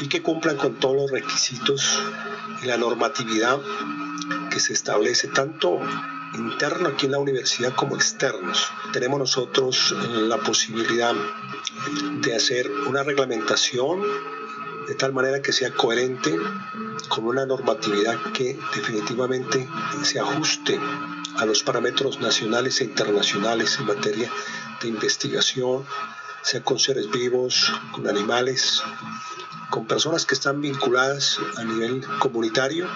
y que cumplan con todos los requisitos y la normatividad que se establece tanto interno aquí en la universidad como externos. Tenemos nosotros la posibilidad de hacer una reglamentación de tal manera que sea coherente con una normatividad que definitivamente se ajuste a los parámetros nacionales e internacionales en materia de investigación, sea con seres vivos, con animales, con personas que están vinculadas a nivel comunitario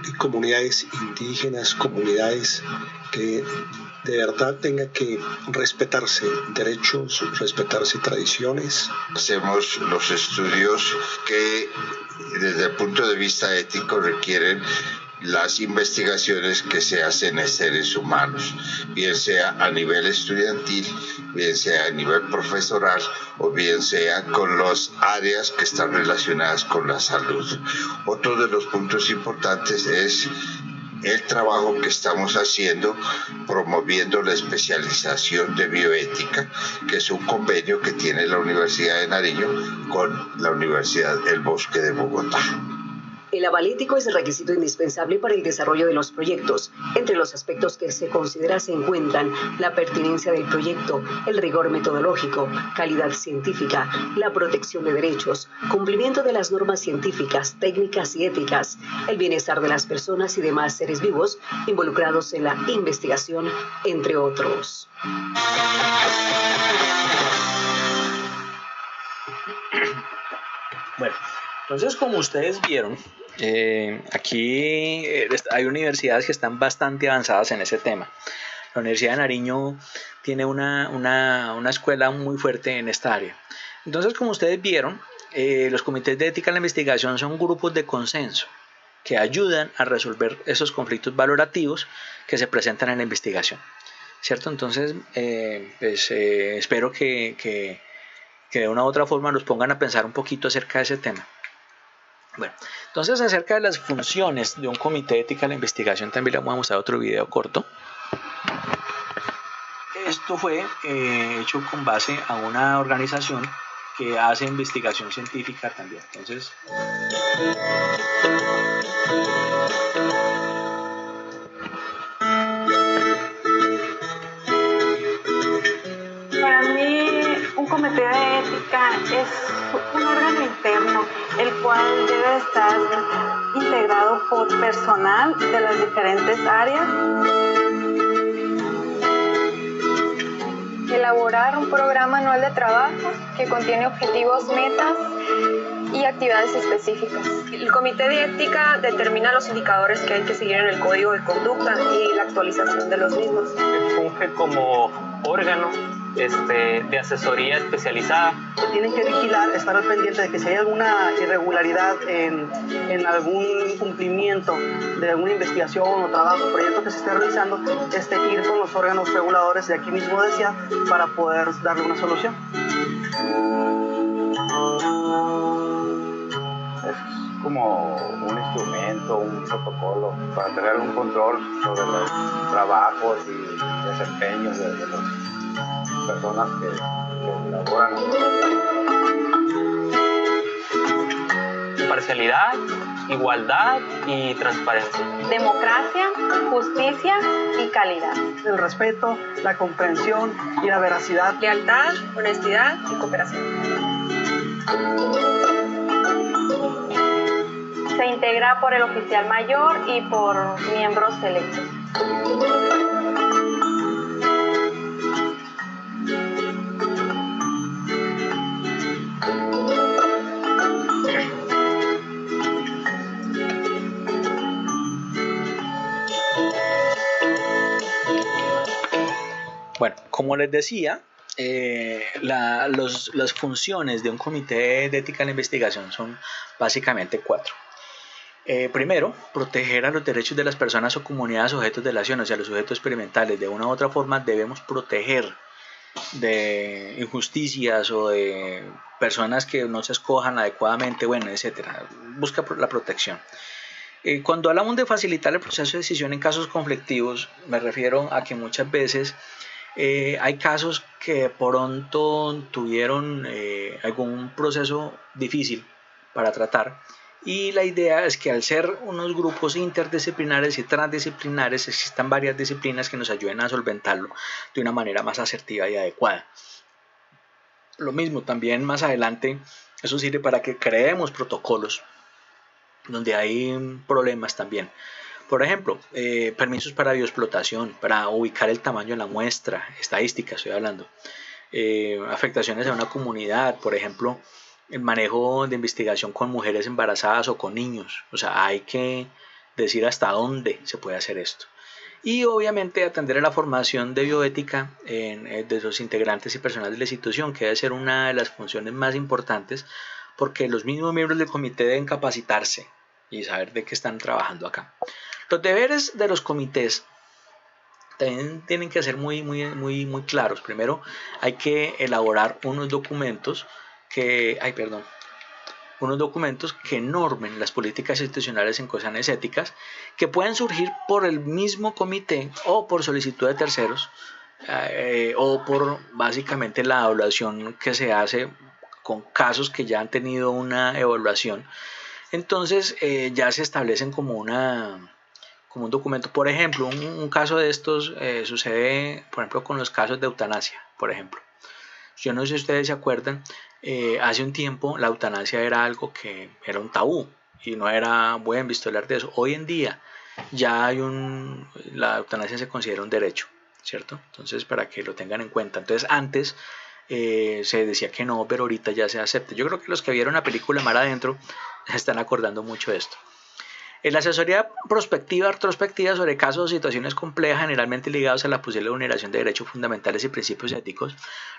y comunidades indígenas, comunidades que de verdad tengan que respetarse derechos, respetarse tradiciones. Hacemos los estudios que desde el punto de vista ético requieren las investigaciones que se hacen en seres humanos, bien sea a nivel estudiantil, bien sea a nivel profesoral o bien sea con las áreas que están relacionadas con la salud. Otro de los puntos importantes es el trabajo que estamos haciendo promoviendo la especialización de bioética, que es un convenio que tiene la Universidad de Nariño con la Universidad del Bosque de Bogotá. El aval ético es requisito indispensable para el desarrollo de los proyectos. Entre los aspectos que se considera se encuentran la pertinencia del proyecto, el rigor metodológico, calidad científica, la protección de derechos, cumplimiento de las normas científicas, técnicas y éticas, el bienestar de las personas y demás seres vivos involucrados en la investigación, entre otros. Bueno, entonces como ustedes vieron, aquí hay universidades que están bastante avanzadas en ese tema. La Universidad de Nariño tiene una escuela muy fuerte en esta área. Entonces, como ustedes vieron, los comités de ética en la investigación son grupos de consenso que ayudan a resolver esos conflictos valorativos que se presentan en la investigación, ¿cierto? Entonces, espero que de una u otra forma nos pongan a pensar un poquito acerca de ese tema. Bueno, entonces acerca de las funciones de un comité de ética en la investigación también le vamos a mostrar otro video corto. Esto fue hecho con base a una organización que hace investigación científica también. Entonces, para mí, un comité de ética es un órgano interno, el cual debe estar integrado por personal de las diferentes áreas. Elaborar un programa anual de trabajo que contiene objetivos, metas y actividades específicas. El Comité de Ética determina los indicadores que hay que seguir en el Código de Conducta y la actualización de los mismos. Funge como órgano de asesoría especializada. Tienen que vigilar, estar al pendiente de que si hay alguna irregularidad en algún cumplimiento de alguna investigación o trabajo, proyecto que se esté realizando, ir con los órganos reguladores de aquí mismo de CIA para poder darle una solución. Es como un instrumento, un protocolo para tener un control sobre los trabajos y desempeños de las personas que laboran. Imparcialidad, igualdad y transparencia. Democracia, justicia y calidad. El respeto, la comprensión y la veracidad. Lealtad, honestidad y cooperación. Se integra por el oficial mayor y por miembros selectos. Bueno, como les decía, las funciones de un comité de ética en la investigación son básicamente 4. Primero, proteger a los derechos de las personas o comunidades sujetos de la acción, o sea, los sujetos experimentales. De una u otra forma debemos proteger de injusticias o de personas que no se escojan adecuadamente, bueno, etcétera. Busca la protección. Cuando hablamos de facilitar el proceso de decisión en casos conflictivos, me refiero a que muchas veces hay casos que de pronto tuvieron algún proceso difícil para tratar, y la idea es que al ser unos grupos interdisciplinares y transdisciplinares existan varias disciplinas que nos ayuden a solventarlo de una manera más asertiva y adecuada. Lo mismo también más adelante, eso sirve para que creemos protocolos donde hay problemas también. Por ejemplo, permisos para bioexplotación, para ubicar el tamaño de la muestra, estadística estoy hablando, afectaciones a una comunidad, por ejemplo, el manejo de investigación con mujeres embarazadas o con niños. O sea, hay que decir hasta dónde se puede hacer esto. Y obviamente atender a la formación de bioética de los integrantes y personal de la institución, que debe ser una de las funciones más importantes, porque los mismos miembros del comité deben capacitarse y saber de qué están trabajando acá. Los deberes de los comités también tienen que ser muy claros. Primero, hay que elaborar unos documentos que normen las políticas institucionales en cuestiones éticas, que pueden surgir por el mismo comité o por solicitud de terceros, o por básicamente la evaluación que se hace con casos que ya han tenido una evaluación. Entonces ya se establecen como un documento. Por ejemplo, un caso de estos sucede, por ejemplo, con los casos de eutanasia, por ejemplo. Yo no sé si ustedes se acuerdan, hace un tiempo la eutanasia era algo que era un tabú y no era buen visto hablar de eso. Hoy en día ya la eutanasia se considera un derecho, ¿cierto? Entonces, para que lo tengan en cuenta. Entonces, antes se decía que no, pero ahorita ya se acepta. Yo creo que los que vieron la película Mar Adentro se están acordando mucho de esto. En la asesoría prospectiva, retrospectiva sobre casos o situaciones complejas generalmente ligados a la posible vulneración de derechos fundamentales y principios éticos,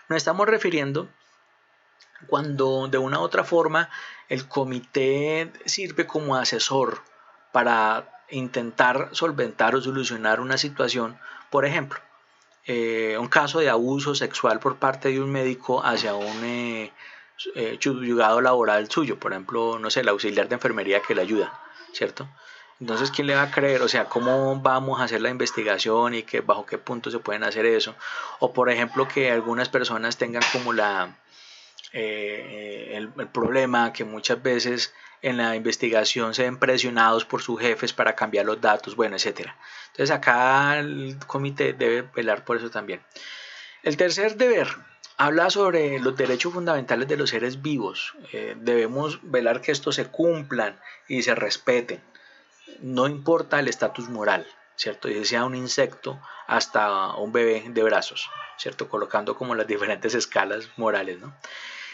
nos estamos refiriendo cuando de una u otra forma el comité sirve como asesor para intentar solventar o solucionar una situación. Por ejemplo, un caso de abuso sexual por parte de un médico hacia un subyugado laboral suyo, por ejemplo, no sé, el auxiliar de enfermería que le ayuda, ¿cierto? Entonces, ¿quién le va a creer? O sea, ¿cómo vamos a hacer la investigación y bajo qué punto se pueden hacer eso? O, por ejemplo, que algunas personas tengan como el problema que muchas veces en la investigación se ven presionados por sus jefes para cambiar los datos, bueno, etcétera. Entonces, acá el comité debe velar por eso también. El tercer deber habla sobre los derechos fundamentales de los seres vivos. Debemos velar que estos se cumplan y se respeten. No importa el estatus moral, ¿cierto? Y sea un insecto hasta un bebé de brazos, ¿cierto? Colocando como las diferentes escalas morales, ¿no?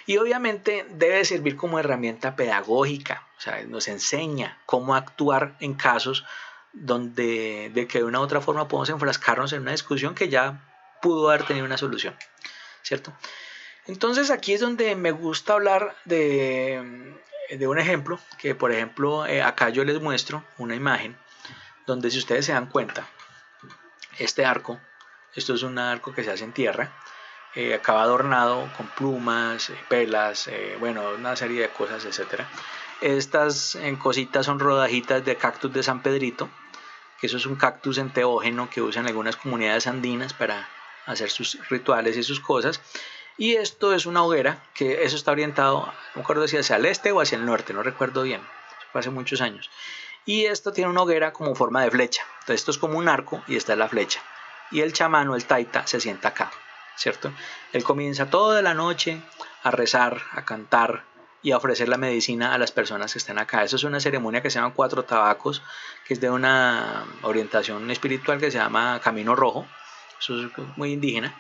Y obviamente debe servir como herramienta pedagógica, o sea, nos enseña cómo actuar en casos de que de una u otra forma podemos enfrascarnos en una discusión que ya pudo haber tenido una solución, ¿cierto? Entonces aquí es donde me gusta hablar de un ejemplo, que por ejemplo acá yo les muestro una imagen donde, si ustedes se dan cuenta, este arco, esto es un arco que se hace en tierra, acaba adornado con plumas, pelas, bueno, una serie de cosas, etc. Estas cositas son rodajitas de cactus de San Pedrito, que eso es un cactus enteógeno que usan algunas comunidades andinas para hacer sus rituales y sus cosas. Y esto es una hoguera, que eso está orientado, no me acuerdo si hacia el este o hacia el norte, no recuerdo bien, fue hace muchos años. Y esto tiene una hoguera como forma de flecha, entonces esto es como un arco y esta es la flecha. Y el chamán o el taita se sienta acá, ¿cierto? Él comienza toda la noche a rezar, a cantar y a ofrecer la medicina a las personas que están acá. Eso es una ceremonia que se llama 4 tabacos, que es de una orientación espiritual que se llama Camino Rojo, eso es muy indígena.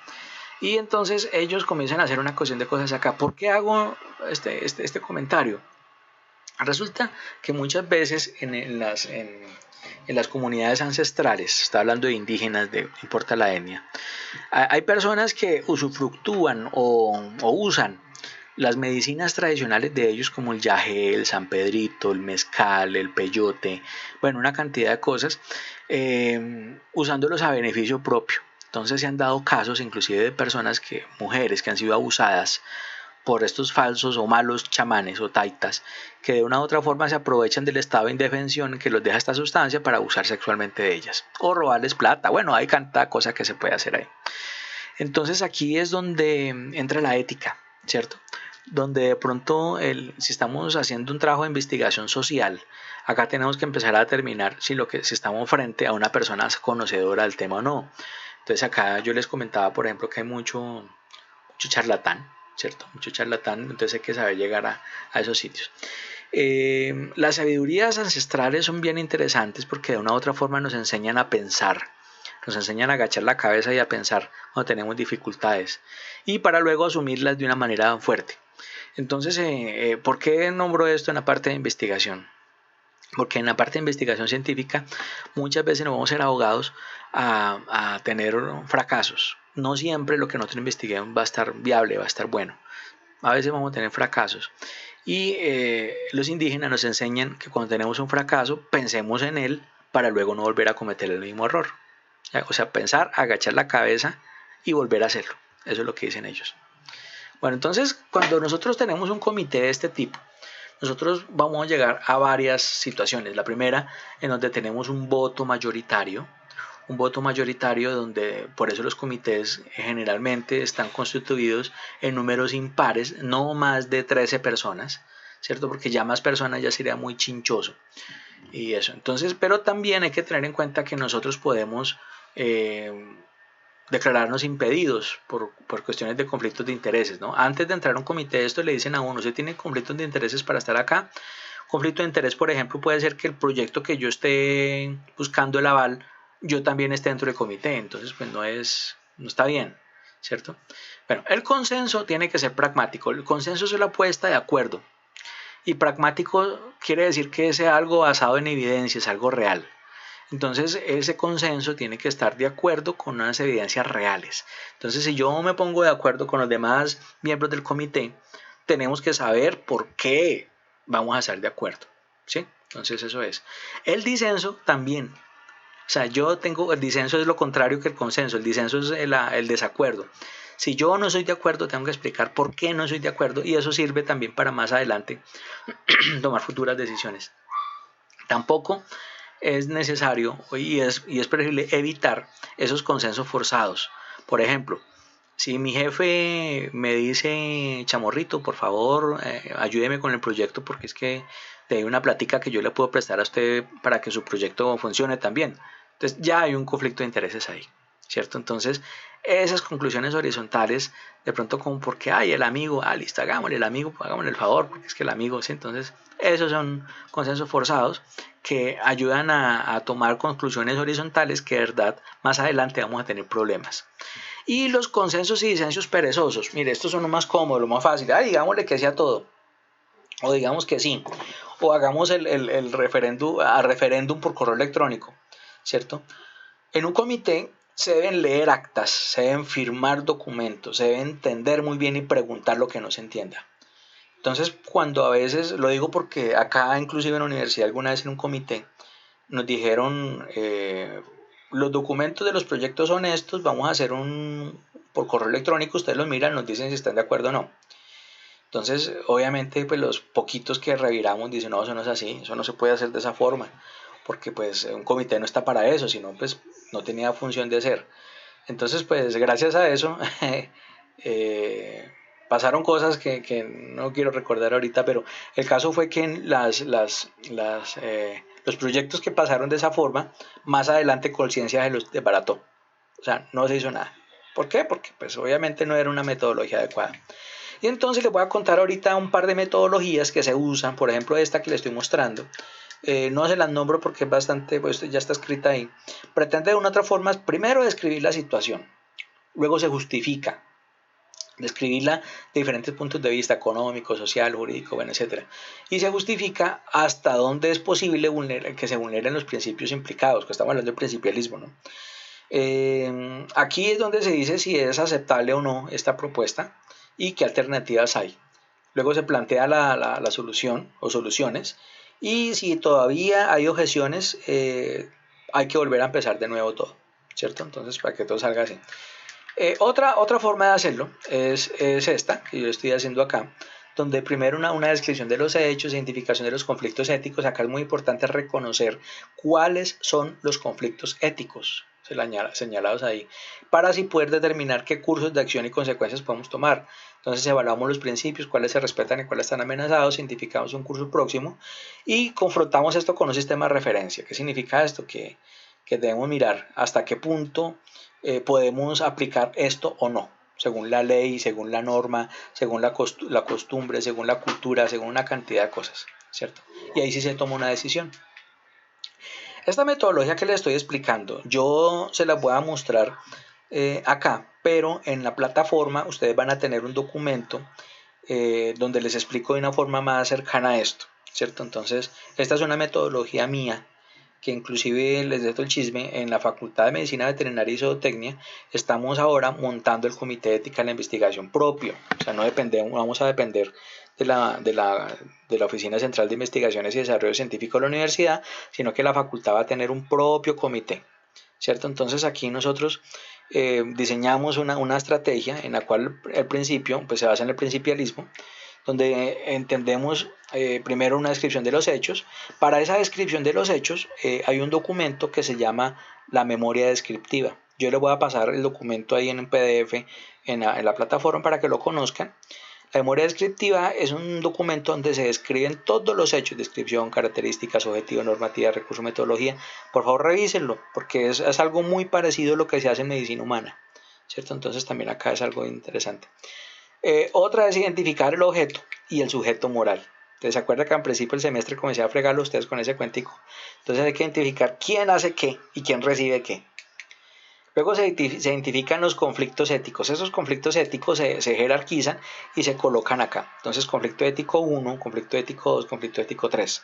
Y entonces ellos comienzan a hacer una cuestión de cosas acá. ¿Por qué hago este comentario? Resulta que muchas veces en las comunidades ancestrales, está hablando de indígenas, no importa la etnia, hay personas que usufructúan o usan las medicinas tradicionales de ellos, como el yagé, el San Pedrito, el mezcal, el peyote, bueno, una cantidad de cosas, usándolos a beneficio propio. Entonces se han dado casos inclusive de personas, mujeres que han sido abusadas por estos falsos o malos chamanes o taitas, que de una u otra forma se aprovechan del estado de indefensión que los deja esta sustancia para abusar sexualmente de ellas o robarles plata. Bueno, hay tanta cosa que se puede hacer ahí. Entonces aquí es donde entra la ética, ¿cierto? Donde de pronto, si estamos haciendo un trabajo de investigación social, acá tenemos que empezar a determinar si estamos frente a una persona conocedora del tema o no. Entonces acá yo les comentaba, por ejemplo, que hay mucho charlatán, ¿cierto? Mucho charlatán, entonces hay que saber llegar a esos sitios. Las sabidurías ancestrales son bien interesantes porque de una u otra forma nos enseñan a pensar, nos enseñan a agachar la cabeza y a pensar cuando tenemos dificultades y para luego asumirlas de una manera fuerte. Entonces, ¿por qué nombro esto en la parte de investigación? Porque en la parte de investigación científica muchas veces nos vamos a ser abogados a tener fracasos. No siempre lo que nosotros investiguemos va a estar viable, va a estar bueno. A veces vamos a tener fracasos. Y los indígenas nos enseñan que cuando tenemos un fracaso, pensemos en él para luego no volver a cometer el mismo error. O sea, pensar, agachar la cabeza y volver a hacerlo. Eso es lo que dicen ellos. Bueno, entonces cuando nosotros tenemos un comité de este tipo, nosotros vamos a llegar a varias situaciones. La primera, en donde tenemos un voto mayoritario donde por eso los comités generalmente están constituidos en números impares, no más de 13 personas, ¿cierto? Porque ya más personas ya sería muy chinchoso. Y eso, entonces, pero también hay que tener en cuenta que nosotros podemos declararnos impedidos por cuestiones de conflictos de intereses, ¿no? Antes de entrar a un comité, esto le dicen a uno, ¿usted tiene conflictos de intereses para estar acá? Conflicto de interés, por ejemplo, puede ser que el proyecto que yo esté buscando el aval, yo también esté dentro del comité, entonces pues no está bien, ¿cierto? Bueno, el consenso tiene que ser pragmático, el consenso es la puesta de acuerdo, y pragmático quiere decir que sea algo basado en evidencias, algo real. Entonces ese consenso tiene que estar de acuerdo con unas evidencias reales. Entonces si yo me pongo de acuerdo con los demás miembros del comité, tenemos que saber por qué vamos a estar de acuerdo, ¿sí? Entonces eso es. El disenso también. O sea, el disenso es lo contrario que el consenso. El disenso es el desacuerdo. Si yo no soy de acuerdo, tengo que explicar por qué no soy de acuerdo y eso sirve también para más adelante tomar futuras decisiones. Tampoco es necesario y es preferible evitar esos consensos forzados. Por ejemplo, si mi jefe me dice, chamorrito, por favor, ayúdeme con el proyecto porque es que te doy una plática que yo le puedo prestar a usted para que su proyecto funcione también. Entonces ya hay un conflicto de intereses ahí, ¿cierto? Entonces esas conclusiones horizontales, de pronto como porque, el amigo, listo, hagámosle el favor, porque es que el amigo, ¿sí? Entonces esos son consensos forzados que ayudan a tomar conclusiones horizontales que de verdad más adelante vamos a tener problemas. Y los consensos y disensos perezosos. Mire, estos son los más cómodos, lo más fácil. Digámosle que sea todo. O digamos que sí. O hagamos el referéndum por correo electrónico, ¿cierto? En un comité se deben leer actas, se deben firmar documentos, se debe entender muy bien y preguntar lo que no se entienda. Entonces, cuando a veces, lo digo porque acá inclusive en la universidad alguna vez en un comité nos dijeron, los documentos de los proyectos son estos, vamos a hacer por correo electrónico, ustedes los miran, nos dicen si están de acuerdo o no. Entonces, obviamente, pues los poquitos que reviramos dicen, no, eso no es así, eso no se puede hacer de esa forma, porque pues un comité no está para eso, sino pues no tenía función de ser. Entonces, pues gracias a eso, pasaron cosas que no quiero recordar ahorita, pero el caso fue que en los proyectos que pasaron de esa forma, más adelante Colciencia se los desbarató. O sea, no se hizo nada. ¿Por qué? Porque pues obviamente no era una metodología adecuada. Y entonces les voy a contar ahorita un par de metodologías que se usan, por ejemplo esta que les estoy mostrando. No se las nombro porque es bastante, pues ya está escrita ahí. Pretende de una otra forma, primero describir la situación, luego se justifica, describirla de diferentes puntos de vista, económico, social, jurídico, bueno, etc. Y se justifica hasta dónde es posible que se vulneren los principios implicados, que estamos hablando del principialismo, ¿no? Aquí es donde se dice si es aceptable o no esta propuesta y qué alternativas hay. Luego se plantea la solución o soluciones, y si todavía hay objeciones, hay que volver a empezar de nuevo todo, ¿cierto? Entonces, para que todo salga así. Otra forma de hacerlo es esta que yo estoy haciendo acá, donde primero una descripción de los hechos, identificación de los conflictos éticos. Acá es muy importante reconocer cuáles son los conflictos éticos señalados ahí, para así poder determinar qué cursos de acción y consecuencias podemos tomar. Entonces evaluamos los principios, cuáles se respetan y cuáles están amenazados, identificamos un curso próximo y confrontamos esto con un sistema de referencia. ¿Qué significa esto? Que debemos mirar hasta qué punto podemos aplicar esto o no, según la ley, según la norma, según la costumbre, según la cultura, según una cantidad de cosas, ¿cierto? Y ahí sí se toma una decisión. Esta metodología que les estoy explicando, yo se la voy a mostrar acá, pero en la plataforma ustedes van a tener un documento donde les explico de una forma más cercana a esto, ¿cierto? Entonces, esta es una metodología mía, que inclusive les dejo el chisme, en la Facultad de Medicina Veterinaria y Zootecnia estamos ahora montando el Comité de Ética de la Investigación propio. O sea, no vamos a depender de la Oficina Central de Investigaciones y Desarrollo Científico de la universidad, sino que la facultad va a tener un propio comité, ¿cierto? Entonces aquí nosotros diseñamos una estrategia en la cual el principio pues, se basa en el principialismo, donde entendemos primero una descripción de los hechos. Para esa descripción de los hechos hay un documento que se llama la memoria descriptiva. Yo les voy a pasar el documento ahí en un PDF en la plataforma para que lo conozcan. La memoria descriptiva es un documento donde se describen todos los hechos, descripción, características, objetivo, normativa, recurso, metodología. Por favor, revísenlo, porque es algo muy parecido a lo que se hace en medicina humana, ¿cierto? Entonces también acá es algo interesante. Otra es identificar el objeto y el sujeto moral. Entonces, ¿se acuerda que al principio del semestre comencé a fregarlo a ustedes con ese cuentico? Entonces hay que identificar quién hace qué y quién recibe qué. Luego se identifican los conflictos éticos. Esos conflictos éticos se jerarquizan y se colocan acá. Entonces, conflicto ético 1, conflicto ético 2, conflicto ético 3.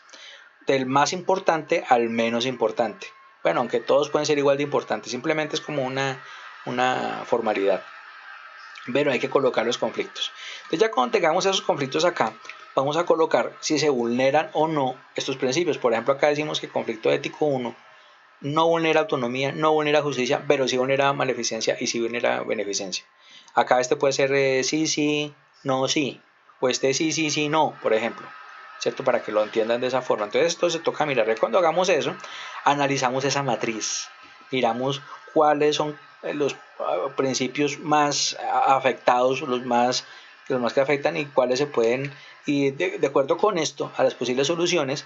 Del más importante al menos importante. Bueno, aunque todos pueden ser igual de importantes, simplemente es como una formalidad. Pero hay que colocar los conflictos. Entonces, ya cuando tengamos esos conflictos acá, vamos a colocar si se vulneran o no estos principios. Por ejemplo, acá decimos que conflicto ético 1 no vulnera autonomía, no vulnera justicia, pero sí vulnera maleficencia y sí vulnera beneficencia. Acá este puede ser sí, sí, no, sí, o este sí, sí, sí, no, por ejemplo, ¿cierto? Para que lo entiendan de esa forma. Entonces esto se toca mirar. Cuando hagamos eso, analizamos esa matriz, miramos cuáles son los principios más afectados, los más que afectan y cuáles se pueden, y de acuerdo con esto, a las posibles soluciones,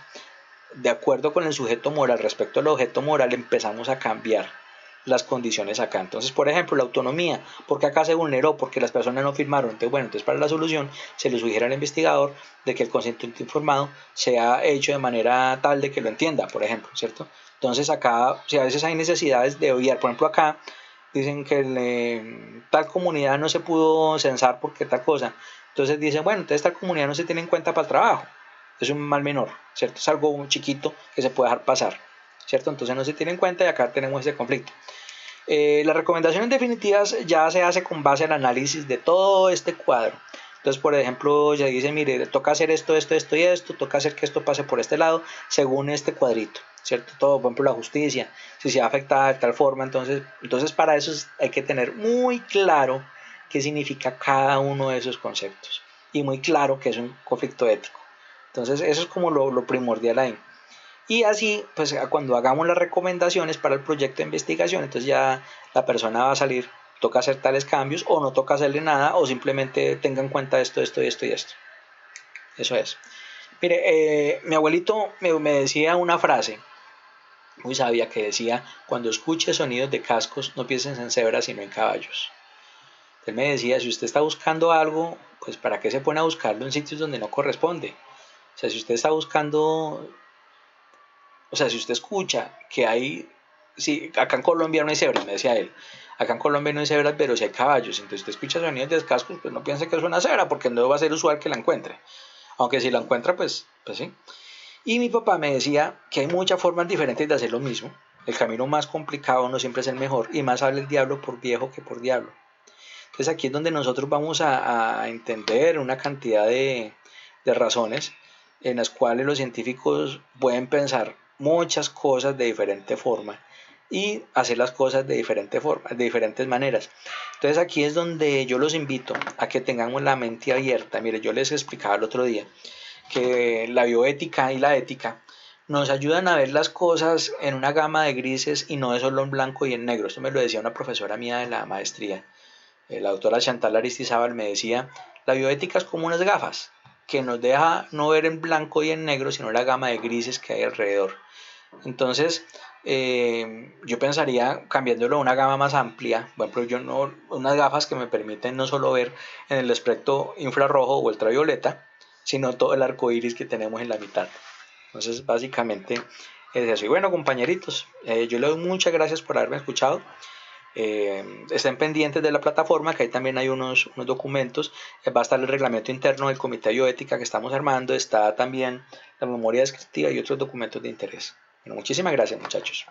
de acuerdo con el sujeto moral respecto al objeto moral, empezamos a cambiar las condiciones acá. Entonces, por ejemplo, la autonomía, porque acá se vulneró, porque las personas no firmaron. Entonces, bueno, para la solución se le sugiere al investigador de que el consentimiento informado sea hecho de manera tal de que lo entienda, por ejemplo, ¿cierto? Entonces acá, si a veces hay necesidades de obviar, por ejemplo acá dicen que tal comunidad no se pudo censar porque tal cosa. Entonces dicen, bueno, entonces tal comunidad no se tiene en cuenta para el trabajo. Es un mal menor, ¿cierto? Es algo muy chiquito que se puede dejar pasar, ¿cierto? Entonces no se tiene en cuenta y acá tenemos ese conflicto. Las recomendaciones definitivas ya se hace con base al análisis de todo este cuadro. Entonces, por ejemplo, ya dice, mire, toca hacer esto y esto, toca hacer que esto pase por este lado, según este cuadrito, ¿cierto? Todo, por ejemplo, la justicia, si se va a afectar de tal forma, entonces para eso hay que tener muy claro qué significa cada uno de esos conceptos y muy claro que es un conflicto ético. Entonces, eso es como lo primordial ahí. Y así, pues cuando hagamos las recomendaciones para el proyecto de investigación, entonces ya la persona va a salir, toca hacer tales cambios o no toca hacerle nada o simplemente tenga en cuenta esto y esto. Eso es. Mire, mi abuelito me decía una frase muy sabia que decía, cuando escuche sonidos de cascos, no pienses en cebras sino en caballos. Él me decía, si usted está buscando algo, pues ¿para qué se pone a buscarlo en sitios donde no corresponde? O sea, si usted está buscando... O sea, si usted escucha que hay, sí, acá en Colombia no hay cebras, me decía él, acá en Colombia no hay cebras, pero sí hay caballos, entonces usted escucha sonidos de cascos, pues no piense que es una cebra, porque no va a ser usual que la encuentre, aunque si la encuentra, pues sí. Y mi papá me decía que hay muchas formas diferentes de hacer lo mismo, el camino más complicado no siempre es el mejor, y más habla el diablo por viejo que por diablo. Entonces aquí es donde nosotros vamos a entender una cantidad de razones en las cuales los científicos pueden pensar muchas cosas de diferente forma y hacer las cosas de diferente forma, de diferentes maneras. Entonces aquí es donde yo los invito a que tengamos la mente abierta. Mire, yo les explicaba el otro día que la bioética y la ética nos ayudan a ver las cosas en una gama de grises y no de solo en blanco y en negro. Esto me lo decía una profesora mía de la maestría, la doctora Chantal Aristizábal, me decía, la bioética es como unas gafas que nos deja no ver en blanco y en negro, sino la gama de grises que hay alrededor. Entonces, yo pensaría cambiándolo a una gama más amplia, por ejemplo, unas gafas que me permiten no solo ver en el espectro infrarrojo o ultravioleta, sino todo el arco iris que tenemos en la mitad. Entonces, básicamente es eso. Y bueno, compañeritos, yo les doy muchas gracias por haberme escuchado. Estén pendientes de la plataforma, que ahí también hay unos documentos. Va a estar el reglamento interno del comité de bioética que estamos armando, está también la memoria descriptiva y otros documentos de interés. Bueno, muchísimas gracias, muchachos.